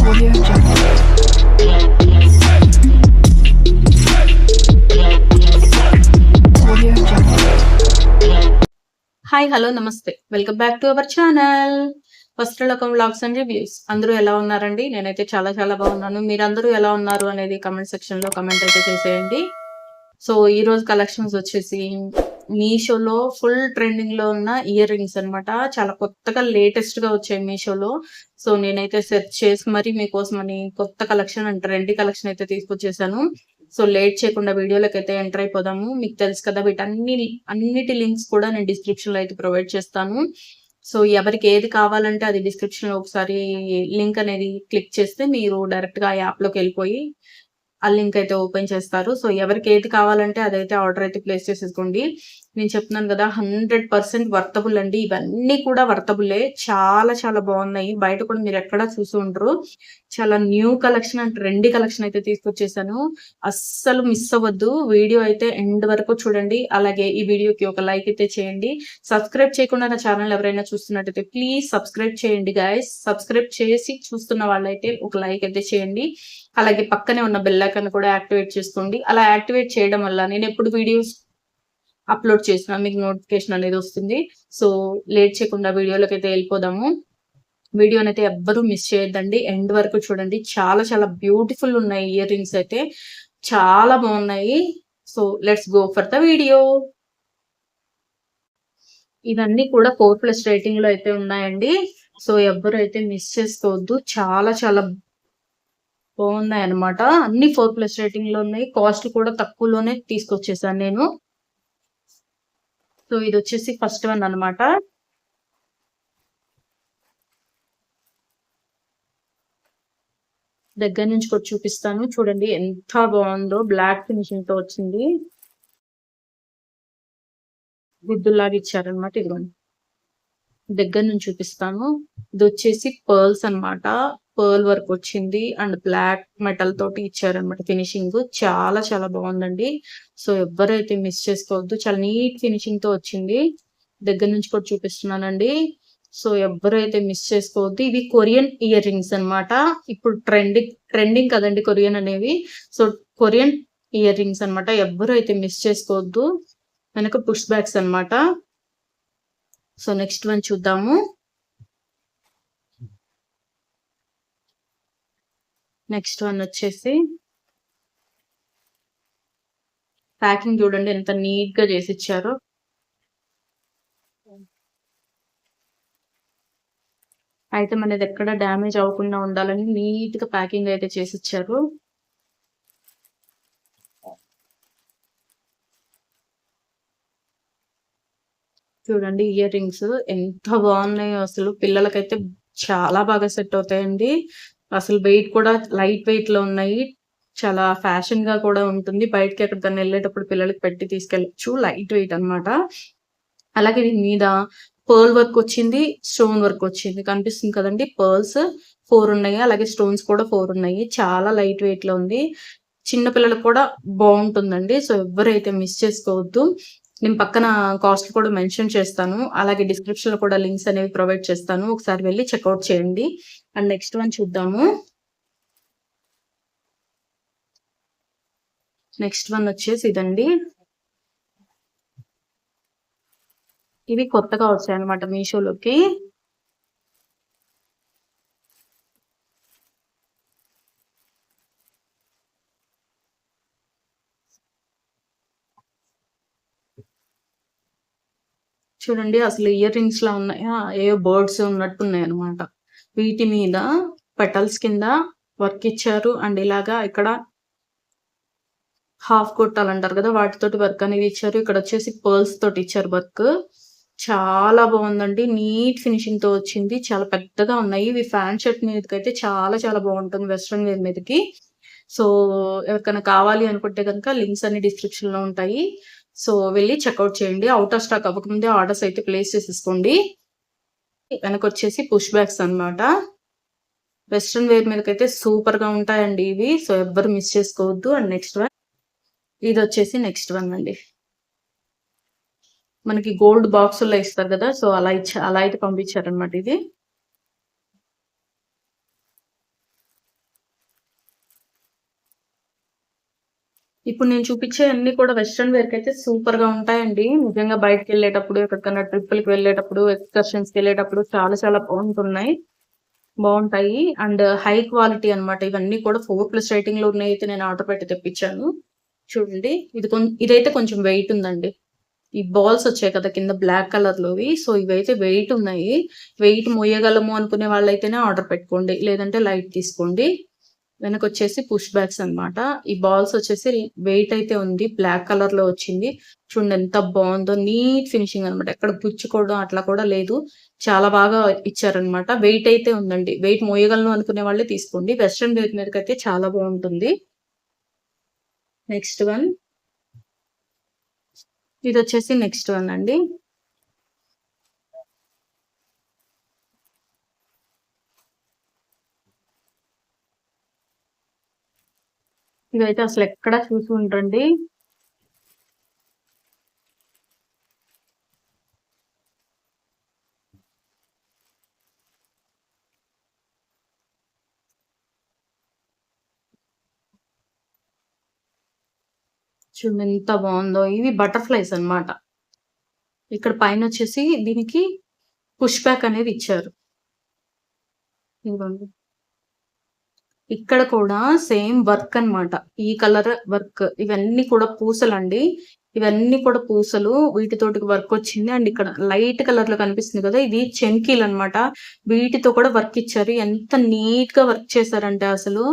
Audio Jungle. Audio Jungle. Hi hello నమస్తే welcome back to our channel Vastralokam vlogs and reviews. అందరూ ఎలా ఉన్నారండి? నేనైతే చాలా చాలా బాగున్నాను. మీరందరూ ఎలా ఉన్నారు అనేది కమెంట్ సెక్షన్ లో కమెంట్ అయితే చేసేయండి. సో ఈ రోజు కలెక్షన్స్ వచ్చేసి మీషోలో ఫుల్ ట్రెండింగ్ లో ఉన్న ఇయర్ రింగ్స్ అనమాట. చాలా కొత్తగా లేటెస్ట్ గా వచ్చాయి మీషోలో. సో నేనైతే సెర్చ్ చేసి మరి మీకోసం అని కొత్త కలెక్షన్ అండ్ ట్రెండీ కలెక్షన్ అయితే తీసుకొచ్చేసాను. సో లేట్ చేయకుండా వీడియోలోకి అయితే ఎంటర్ అయిపోదాము. మీకు తెలుసు కదా అన్నిటి లింక్స్ కూడా నేను డిస్క్రిప్షన్ లో అయితే ప్రొవైడ్ చేస్తాను. సో ఎవరికి ఏది కావాలంటే అది డిస్క్రిప్షన్ లో ఒకసారి లింక్ అనేది క్లిక్ చేస్తే మీరు డైరెక్ట్ గా ఆ యాప్ లోకి వెళ్ళిపోయి ఆ లింక్ అయితే ఓపెన్ చేస్తారు. సో ఎవరికి ఏది కావాలంటే అదైతే ఆర్డర్ అయితే ప్లేస్ చేసేసుకోండి. నేను చెప్తున్నాను కదా 100% వర్తబుల్ అండి. ఇవన్నీ కూడా వర్తబులే. చాలా చాలా బాగున్నాయి. బయట కూడా మీరు ఎక్కడా చూసి ఉండరు. చాలా new collection and trendy collection అయితే తీసుకొచ్చేసాను. అస్సలు మిస్ అవ్వద్దు. వీడియో అయితే ఎండ్ వరకు చూడండి. అలాగే ఈ వీడియోకి ఒక లైక్ అయితే చేయండి. సబ్స్క్రైబ్ చేయకుండా నా ఛానల్ ఎవరైనా చూస్తున్నట్టయితే ప్లీజ్ సబ్స్క్రైబ్ చేయండి గైస్. సబ్స్క్రైబ్ చేసి చూస్తున్న వాళ్ళైతే ఒక లైక్ అయితే చేయండి. అలాగే పక్కనే ఉన్న బెల్ ఐకాన్ కూడా యాక్టివేట్ చేసుకోండి. అలా యాక్టివేట్ చేయడం వల్ల నేను ఎప్పుడు వీడియోస్ అప్లోడ్ చేసినా మీకు నోటిఫికేషన్ అనేది వస్తుంది. సో లేట్ చేయకుండా వీడియోలోకి అయితే వెళ్ళిపోదాము. వీడియోని అయితే ఎవ్వరూ మిస్ చేయొద్దండి. ఎండ్ వరకు చూడండి. చాలా చాలా బ్యూటిఫుల్ ఉన్నాయి ఇయర్ రింగ్స్ అయితే. చాలా బాగున్నాయి. So let's go for the video. ఇవన్నీ కూడా 4+ రేటింగ్ లో అయితే ఉన్నాయండి. సో ఎవ్వరు అయితే మిస్ చేసుకోవద్దు. చాలా చాలా బాగున్నాయి అనమాట. అన్ని 4+ రేటింగ్ లో ఉన్నాయి. కాస్ట్ కూడా తక్కువలోనే తీసుకొచ్చేసాను నేను. సో ఇది వచ్చేసి ఫస్ట్ వన్ అనమాట. దగ్గర నుంచి కూడా చూపిస్తాను చూడండి ఎంత బాగుందో. బ్లాక్ ఫినిషింగ్ తో వచ్చింది. గుడ్డులాగా ఇచ్చారనమాట. ఇదిగోండి దగ్గర నుంచి చూపిస్తాను. ఇది వచ్చేసి పర్ల్స్ అనమాట. పర్ల్ వర్క్ వచ్చింది అండ్ బ్లాక్ మెటల్ తోటి ఇచ్చారనమాట ఫినిషింగ్. చాలా చాలా బాగుందండి. సో ఎవరైతే మిస్ చేసుకోవద్దు. చాలా నీట్ ఫినిషింగ్ తో వచ్చింది. దగ్గర నుంచి కూడా చూపిస్తున్నానండి. సో ఎవరైతే మిస్ చేసుకోవద్దు. ఇవి కొరియన్ ఇయర్ రింగ్స్ అనమాట. ఇప్పుడు ట్రెండింగ్ కదండి కొరియన్ అనేవి. సో కొరియన్ ఇయర్ రింగ్స్ అనమాట. ఎవరైతే మిస్ చేసుకోవద్దు. వెనక పుష్ బ్యాగ్స్ అనమాట. సో నెక్స్ట్ వన్ చూద్దాము. నెక్స్ట్ వన్ వచ్చేసి ప్యాకింగ్ చూడండి ఎంత నీట్ గా చేసి ఇచ్చారో. ఐటమ్ అనేది ఎక్కడ డ్యామేజ్ అవ్వకుండా ఉండాలని నీట్ గా ప్యాకింగ్ అయితే చేసి ఇచ్చారు. చూడండి ఇయర్ రింగ్స్ ఎంత బాగున్నాయో అసలు. పిల్లలకైతే చాలా బాగా సెట్ అవుతాయండి. అసలు వెయిట్ కూడా లైట్ వెయిట్ లో ఉన్నాయి. చాలా ఫ్యాషన్ గా కూడా ఉంటుంది. బయటకి ఎక్కడికైనా వెళ్ళేటప్పుడు పిల్లలకి పెట్టి తీసుకెళ్ళచ్చు. లైట్ వెయిట్ అనమాట. అలాగే దీని మీద పర్ల్ వర్క్ వచ్చింది, స్టోన్ వర్క్ వచ్చింది. కనిపిస్తుంది కదండి. పర్ల్స్ 4 ఉన్నాయి. అలాగే స్టోన్స్ కూడా 4 ఉన్నాయి. చాలా లైట్ వెయిట్ లో ఉంది. చిన్న పిల్లలకు కూడా బాగుంటుందండి. సో ఎవరైతే మిస్ చేసుకోవద్దు. నేను పక్కన కాస్ట్ కూడా మెన్షన్ చేస్తాను. అలాగే డిస్క్రిప్షన్ లో కూడా లింక్స్ అనేవి ప్రొవైడ్ చేస్తాను. ఒకసారి వెళ్ళి చెక్అవుట్ చేయండి. అండ్ నెక్స్ట్ వన్ చూద్దాము. నెక్స్ట్ వన్ వచ్చేసి ఇదండి. ఇవి కొత్తగా వచ్చాయి అనమాట మీషోలోకి. చూడండి అసలు ఇయర్ రింగ్స్ లా ఉన్నాయా, ఏ బర్డ్స్ ఉన్నట్టున్నాయి అనమాట. వీటి మీద పెటల్స్ కింద వర్క్ ఇచ్చారు. అండ్ ఇలాగా ఇక్కడ హాఫ్ గొట్టాలు అంటారు కదా, వాటితోటి వర్క్ అనేది ఇచ్చారు. ఇక్కడ వచ్చేసి పర్ల్స్ తోటి ఇచ్చారు వర్క్. చాలా బాగుందండి. నీట్ ఫినిషింగ్ తో వచ్చింది. చాలా పెద్దగా ఉన్నాయి. ఇవి ఫ్యాన్ షర్ట్ మీదకైతే చాలా చాలా బాగుంటుంది. వెస్ట్రన్ వేర్ మీదకి. సో ఎవరికైనా కావాలి అనుకుంటే కనుక లింక్స్ అన్ని డిస్క్రిప్షన్ లో ఉంటాయి. సో వెళ్ళి చెక్అవుట్ చేయండి. అవుట్ ఆఫ్ స్టాక్ అవ్వకముందే ఆర్డర్స్ అయితే ప్లేస్ చేసేసుకోండి. వెనక వచ్చేసి పుష్ బ్యాగ్స్ అనమాట. వెస్ట్రన్ వేర్ మీదకైతే సూపర్ గా ఉంటాయండి ఇవి. సో ఎవ్వరు మిస్ చేసుకోవద్దు. అండ్ నెక్స్ట్ వన్ ఇది వచ్చేసి నెక్స్ట్ వన్ అండి. మనకి గోల్డ్ బాక్సుల్లో ఇస్తారు కదా, సో అలా అయితే పంపించారనమాట ఇది. ఇప్పుడు నేను చూపించే అన్ని కూడా వెస్ట్రన్ వేర్ అయితే సూపర్ గా ఉంటాయండి. నిజంగా బయటకి వెళ్ళేటప్పుడు, ఎక్కడికన్నా ట్రిప్పులకి వెళ్ళేటప్పుడు, ఎక్స్కర్షన్స్ కి వెళ్ళేటప్పుడు చాలా చాలా బాగుంటాయి. అండ్ హై క్వాలిటీ అన్నమాట. ఇవన్నీ కూడా 4+ రేటింగ్ లో ఉన్నాయి. అయితే నేను ఆర్డర్ పెట్టి తెప్పించాను. చూడండి, ఇదైతే కొంచెం వెయిట్ ఉందండి. ఈ బాల్స్ వచ్చాయి కదా కింద బ్లాక్ కలర్ లోవి. సో ఇవైతే వెయిట్ ఉన్నాయి. వెయిట్ మోయగలము అనుకునే వాళ్ళైతేనే ఆర్డర్ పెట్టుకోండి, లేదంటే లైట్ తీసుకోండి. వెనకొచ్చేసి పుష్ బ్యాగ్స్ అన్నమాట. ఈ బాల్స్ వచ్చేసి వెయిట్ అయితే ఉంది. బ్లాక్ కలర్ లో వచ్చింది. చూడండి ఎంత బాగుందో. నీట్ ఫినిషింగ్ అన్నమాట. ఎక్కడ గుచ్చుకోవడం అట్లా కూడా లేదు. చాలా బాగా ఇచ్చారనమాట. వెయిట్ అయితే ఉందండి. వెయిట్ మోయగలను అనుకునే వాళ్ళే తీసుకోండి. వెస్ట్రన్ వేర్ మీదకైతే చాలా బాగుంటుంది. నెక్స్ట్ వన్, ఇది వచ్చేసి నెక్స్ట్ వన్ అండి. ఇదైతే అసలు ఎక్కడా చూసి ఉండండి. చూడండి ఎంత బాగుందో. ఇవి బటర్ఫ్లైస్ అన్నమాట. ఇక్కడ పైన వచ్చేసి దీనికి పుష్ బ్యాక్ అనేది ఇచ్చారు. ఇదిగోండి. ఇక్కడ కూడా సేమ్ వర్క్ అన్నమాట. ఈ కలర్ వర్క్. ఇవన్నీ కూడా పూసలండి. ఇవన్నీ కూడా పూసలు. వీటితోటి వర్క్ వచ్చింది. అండ్ ఇక్కడ లైట్ కలర్ లో కనిపిస్తుంది కదా, ఇది చెంకీలు అన్నమాట. వీటితో కూడా వర్క్ ఇచ్చారు. ఎంత నీట్ గా వర్క్ చేశారంటే అసలు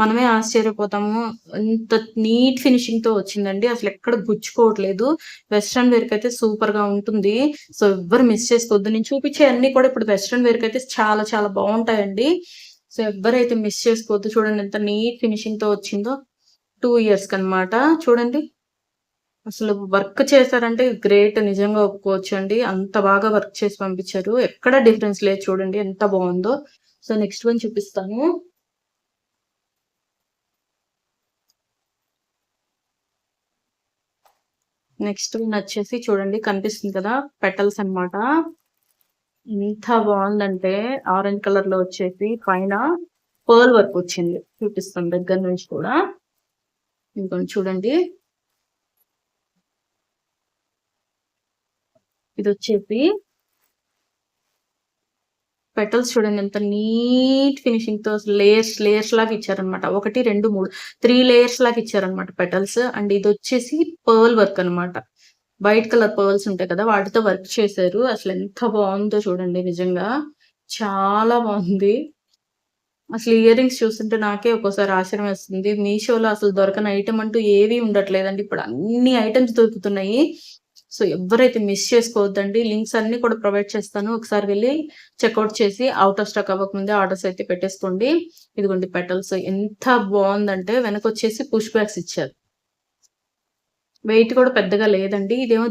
మనమే ఆశ్చర్యపోతాము. ఎంత నీట్ ఫినిషింగ్ తో వచ్చిందండి. అసలు ఎక్కడ గుచ్చుకోవట్లేదు. వెస్ట్రన్ వేర్ కి అయితే సూపర్ గా ఉంటుంది. సో ఎవ్వరు మిస్ చేసుకోవద్దు. నేను చూపించే అన్ని కూడా ఇప్పుడు వెస్ట్రన్ వేర్ కి అయితే చాలా చాలా బాగుంటాయండి. సో ఎవ్వరైతే మిస్ చేసుకోవద్దు. చూడండి ఎంత నీట్ ఫినిషింగ్ తో వచ్చిందో. 2 ఇయర్స్ కనమాట. చూడండి అసలు వర్క్ చేశారంటే గ్రేట్, నిజంగా ఒప్పుకోవచ్చు అండి. అంత బాగా వర్క్ చేసి పంపించారు. ఎక్కడ డిఫరెన్స్ లేదు. చూడండి ఎంత బాగుందో. సో నెక్స్ట్ వన్ చూపిస్తాను. నెక్స్ట్ వన్ వచ్చేసి చూడండి, కనిపిస్తుంది కదా, పెటల్స్ అన్నమాట. ఎంత బాగుందంటే ఆరెంజ్ కలర్ లో వచ్చేసి పైన పర్ల్ వర్క్ వచ్చింది. చూపిస్తాను దగ్గర నుంచి కూడా. ఇంకొంచెం చూడండి. ఇది వచ్చేసి పెటల్స్ చూడండి ఎంత నీట్ ఫినిషింగ్ తో లేయర్స్ లేయర్స్ లాగా ఇచ్చారనమాట. 1 2 3 3 లేయర్స్ లాగా ఇచ్చారనమాట పెటల్స్. అండ్ ఇది వచ్చేసి పర్ల్ వర్క్ అన్నమాట. వైట్ కలర్ పర్ల్స్ ఉంటాయి కదా, వాటితో వర్క్ చేశారు. అసలు ఎంత బాగుందో చూడండి. నిజంగా చాలా బాగుంది. అసలు ఇయర్ రింగ్స్ చూస్తుంటే నాకే ఒక్కోసారి ఆశ్చర్యం వేస్తుంది. మీషోలో అసలు దొరకని ఐటమ్ అంటూ ఏవి ఉండట్లేదండి. ఇప్పుడు అన్ని ఐటమ్స్ దొరుకుతున్నాయి. సో ఎవరైతే మిస్ చేసుకోవద్దండి. లింక్స్ అన్ని కూడా ప్రొవైడ్ చేస్తాను. ఒకసారి వెళ్ళి చెక్అవుట్ చేసి అవుట్ ఆఫ్ స్టాక్ అవ్వకముందే ఆర్డర్స్ అయితే పెట్టేసుకోండి. ఇదిగోండి పెటల్స్ ఎంత బాగుందంటే వెనకొచ్చేసి పుష్ బ్యాగ్స్ ఇచ్చారు. వెయిట్ కూడా పెద్దగా లేదండి. ఇదేమో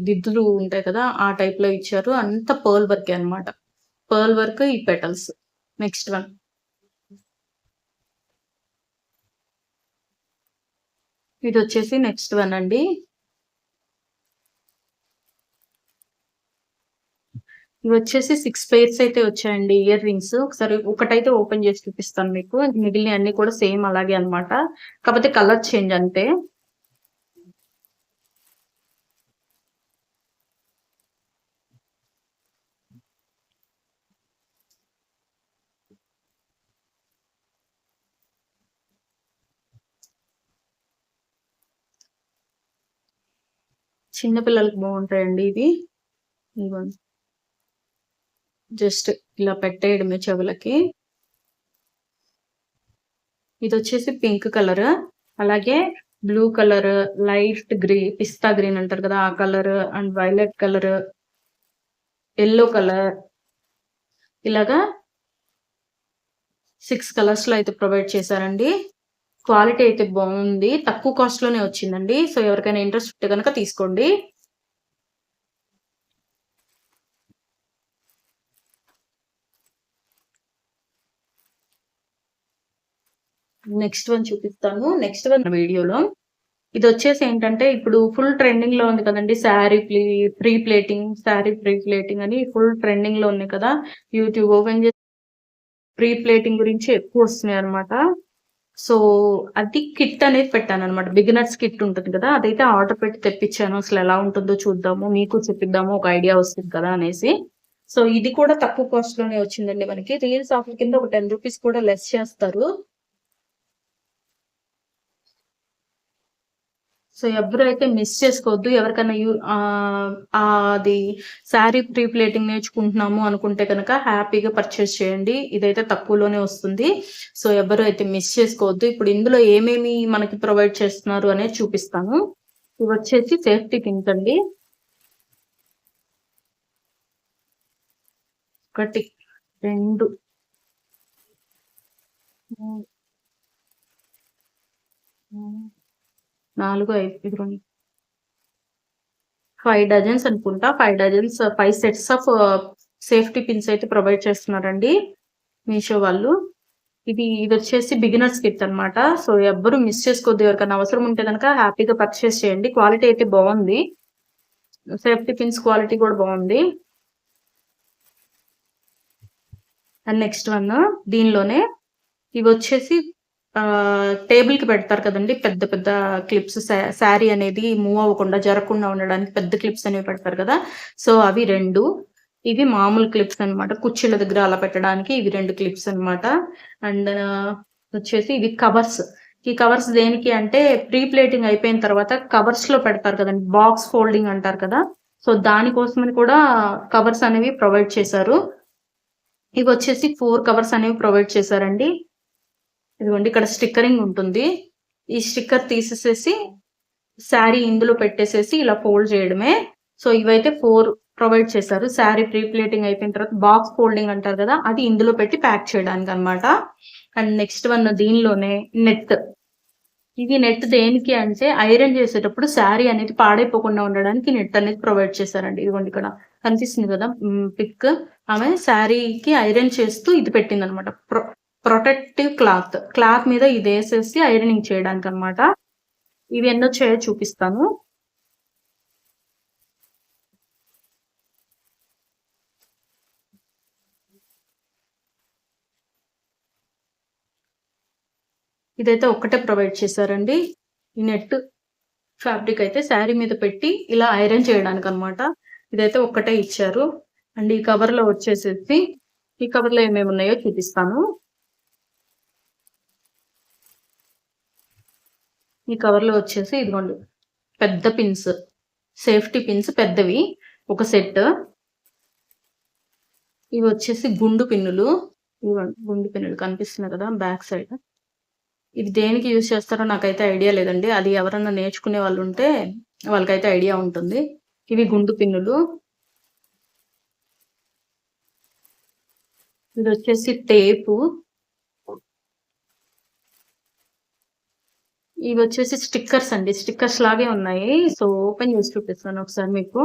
దిద్దులు ఉంటాయి కదా, ఆ టైప్ లో ఇచ్చారు. అంత పర్ల్ వర్క్ అన్నమాట. పర్ల్ వర్క్ ఈ పెటల్స్. నెక్స్ట్ వన్, ఇది వచ్చేసి నెక్స్ట్ వన్ అండి. ఇవి వచ్చేసి 6 పెయిర్స్ అయితే వచ్చాయండి ఇయర్ రింగ్స్. ఒకసారి ఒకటైతే ఓపెన్ చేసి చూపిస్తాను మీకు. మిగిలిన అన్ని కూడా సేమ్ అలాగే అన్నమాట. కాకపోతే కలర్ చేంజ్ అంతే. చిన్న పిల్లలకి బాగుంటాయండి ఇవి. ఇదిగోండి. జస్ట్ ఇలా పెట్టేయడమే చెవులకి. ఇది వచ్చేసి పింక్ కలర్, అలాగే బ్లూ కలర్, లైట్ పిస్తా గ్రీన్ అంటారు కదా, ఆ colour, and violet colour, yellow colour, ఇలాగా 6 కలర్స్ లో అయితే ప్రొవైడ్ చేశారండి. క్వాలిటీ అయితే బాగుంది. తక్కువ కాస్ట్ లోనే వచ్చిందండి. సో ఎవరికైనా ఇంట్రెస్ట్ ఉంటే కనుక తీసుకోండి. నెక్స్ట్ వన్ చూపిస్తాను. నెక్స్ట్ వన్ వీడియోలో ఇది వచ్చేసి ఏంటంటే, ఇప్పుడు ఫుల్ ట్రెండింగ్ లో ఉంది కదండి శారీ ప్రీ ప్లేటింగ్ అని ఫుల్ ట్రెండింగ్ లో ఉంది కదా. యూట్యూబ్ ఓపెన్ చేసి ప్రీ ప్లేటింగ్ గురించి ఎక్కువ వస్తున్నాయి అనమాట. సో, అది కిట్ అనేది పెట్టాననమాట. బిగినర్స్ కిట్ ఉంటుంది కదా! అదైతే ఆర్డర్ పెట్టి తెప్పిచ్చాను. అసలెలా ఉంటుందో చూద్దాము. మీకు చూపిద్దాము. ఒక ఐడియా వస్తది కదా! అనేసి. సో, ఇది కూడా తక్కువ కాస్ట్‌లోనే వచ్చిందండి మనకి. రీల్స్ ఆఫర్ కింద ఒక రూ. 10 కూడా లెస్ చేస్తారు. సో, ఎవ్వరు అయితే మిస్ చేసుకోవద్దు. ఎవరికైనా అది శారీ ప్రీ ప్లేటింగ్ నేర్చుకుంటున్నాము అనుకుంటే గనక హ్యాపీగా పర్చేస్ చేయండి. ఇదైతే తక్కువలోనే వస్తుంది. సో, ఎవ్వరు అయితే మిస్ చేసుకోవద్దు. ఇప్పుడు ఇందులో ఏమేమి మనకి ప్రొవైడ్ చేస్తున్నారు అనేది చూపిస్తాను. ఇవొచ్చేసి సేఫ్టీ పిన్స్ అండి. 1, 2, 3, 4, 5 ఇదిగోండి. 5 డజన్స్ అనుకుంటా. 5 dozens 5 sets of safety pins అయితే ప్రొవైడ్ చేస్తున్నారండి మీషో వాళ్ళు. ఇదొచ్చేసి బిగినర్స్ కిట్ అన్నమాట. సో, ఎవ్వరు మిస్ చేసుకోవద్దు. ఎవరికైనా అవసరం ఉంటే గనక హ్యాపీగా పర్చేస్ చేయండి. క్వాలిటీ అయితే బావుంది. సేఫ్టీ పిన్స్ క్వాలిటీ కూడా బావుంది. అండ్ నెక్స్ట్ వన్ దీనిలోనే ఇవొచ్చేసి టేబుల్‌కి పెడతారు కదండీ! పెద్ద పెద్ద క్లిప్స్ శారీ అనేది మూవ్ అవ్వకుండా, జరగకుండా ఉండడానికి పెద్ద క్లిప్స్ అనేవి పెడతారు కదా! సో, అవి 2 ఇవి మామూలు క్లిప్స్ అన్నమాట. కుర్చీల దగ్గర అలా పెట్టడానికి ఇవి 2 క్లిప్స్ అన్నమాట. అండ్ వచ్చేసి ఇవి కవర్స్. ఈ కవర్స్ దేనికి అంటే ప్రీ ప్లేటింగ్ అయిపోయిన తర్వాత కవర్స్‌లో పెడతారు కదండీ! బాక్స్ ఫోల్డింగ్ అంటారు కదా! సో, దానికోసమని కూడా కవర్స్ అనేవి ప్రొవైడ్ చేశారు. ఇవొచ్చేసి 4 కవర్స్ అనేవి ప్రొవైడ్ చేశారండి. ఇదిగోండి ఇక్కడ స్టిక్కరింగ్ ఉంటుంది. ఈ స్టిక్కర్ తీసేసేసి శారీ ఇందులో పెట్టేసేసి ఇలా ఫోల్డ్ చేయడమే. సో, ఇవైతే 4 ప్రొవైడ్ చేశారు. శారీ ప్రీ ప్లేటింగ్ అయిపోయిన తర్వాత బాక్స్ ఫోల్డింగ్ అంటారు కదా! అది ఇందులో పెట్టి ప్యాక్ చేయడానికనమాట. అండ్ నెక్స్ట్ వన్ దీనిలోనే నెట్. ఇది నెట్ దేనికి అంటే ఐరన్ చేసేటప్పుడు శారీ అనేది పాడైపోకుండా ఉండడానికి నెట్ అనేది ప్రొవైడ్ చేశారండి. ఇదిగోండి ఇక్కడ కనిపిస్తుంది కదా! పిక్. ఆమె శారీకి ఐరన్ చేస్తూ ఇది పెట్టిందనమాట. Protective cloth. క్లాత్ మీద ఇదేసేసి ఐరనింగ్ చేయడానికనమాట. ఇవి ఎన్నొచ్చాయో చూపిస్తాను. ఇదైతే ఒక్కటే ప్రొవైడ్ చేశారండి. ఈ నెట్ ఫ్యాబ్రిక్ అయితే శారీ మీద పెట్టి ఇలా ఐరన్ చేయడానికనమాట. ఇదైతే ఒక్కటే ఇచ్చారు. అండ్ ఈ కవర్‌లో వచ్చేసేసి ఈ కవర్‌లో ఏమేమున్నాయో చూపిస్తాను. ఈ కవర్‌లో వచ్చేసి ఇదిగోండి పెద్ద పిన్స్. సేఫ్టీ పిన్స్ పెద్దవి ఒక సెట్. ఇవొచ్చేసి గుండు పిన్నులు. ఇదిగోండి గుండు పిన్నులు కనిపిస్తున్నాయి కదా! Back side. ఇది దేనికి యూజ్ చేస్తారో నాకైతే ఐడియా లేదండి. అది ఎవరన్నా నేర్చుకునే వాళ్ళుంటే వాళ్ళకైతే ఐడియా ఉంటుంది. ఇవి గుండు పిన్నులు. ఇదొచ్చేసి టేపు. ఇవొచ్చేసి స్టిక్కర్స్ అండి. స్టిక్కర్స్ లాగే ఉన్నాయి. సో, ఓపెన్ చేసి చూపిస్తాను ఒకసారి మీకు.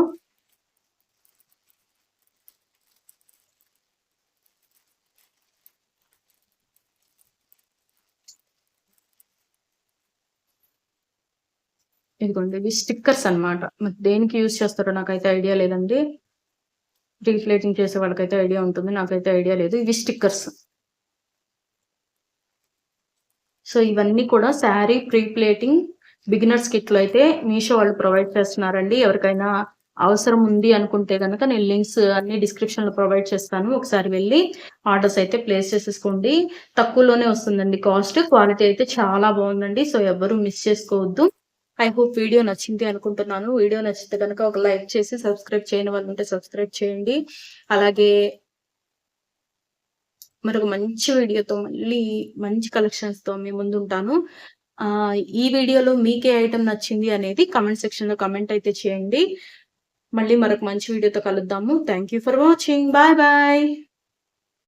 ఇదిగోండి ఇవి స్టిక్కర్స్ అన్నమాట. మరి దేనికి యూజ్ చేస్తారో నాకైతే ఐడియా లేదండి. రీప్లేటింగ్ చేసే వాళ్ళకైతే ఐడియా ఉంటుంది. నాకైతే ఐడియా లేదు. ఇవి స్టిక్కర్స్. సో, ఇవన్నీ కూడా శారీ ప్రీ ప్లేటింగ్ బిగినర్స్ కిట్‌లో అయితే మీషో వాళ్ళు ప్రొవైడ్ చేస్తున్నారండి. ఎవరికైనా అవసరం ఉంది అనుకుంటే గనక నేను లింక్స్ అన్నీ డిస్క్రిప్షన్‌లో ప్రొవైడ్ చేస్తాను. ఒకసారి వెళ్లి ఆర్డర్స్ అయితే ప్లేస్ చేసేసుకోండి. తక్కువలోనే వస్తుందండి కాస్ట్. క్వాలిటీ అయితే చాలా బావుందండి. సో, ఎవ్వరూ మిస్ చేసుకోవద్దు. ఐ హోప్ వీడియో నచ్చింది అనుకుంటున్నాను. వీడియో నచ్చితే గనక ఒక లైక్ చేసి సబ్స్క్రైబ్ చేయని వాళ్ళుంటే సబ్స్క్రైబ్ చేయండి. అలాగే మరొక మంచి వీడియోతో మళ్ళీ మంచి కలెక్షన్స్‌తో మీ ముందుంటాను. ఈ వీడియోలో మీకే ఐటెమ్ నచ్చింది అనేది కామెంట్ సెక్షన్‌లో కామెంట్ అయితే చేయండి. మళ్ళీ మరొక మంచి వీడియోతో కలుద్దాము. Thank you for watching. Bye bye.